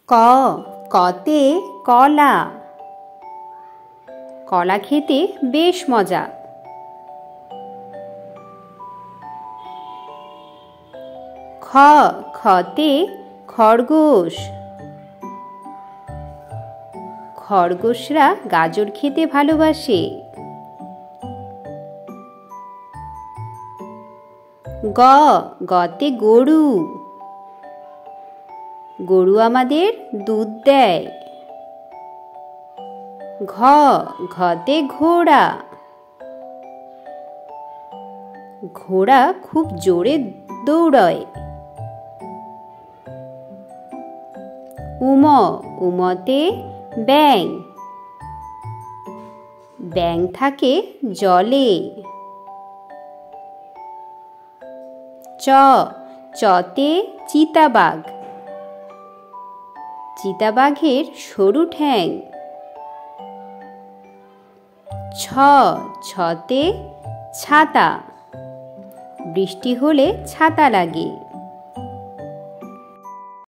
ক কতে কলা, কলা খেতে বেশ মজা। খ খতে খরগোশ, খরগোশরা গাজর খেতে ভালোবাসে। গ গতে গরু, গরু আমাদের দুধ দেয়। ঘ ঘতে ঘোড়া, ঘোড়া খুব জোরে দৌড়ায়। উম উমতে ব্যাঙ, ব্যাঙ থাকে জলে। চ চতে চিতাবাঘ, চিতাবাঘের সরু ঠ্যাং। ছ ছতে ছাতা, বৃষ্টি হলে ছাতা লাগে।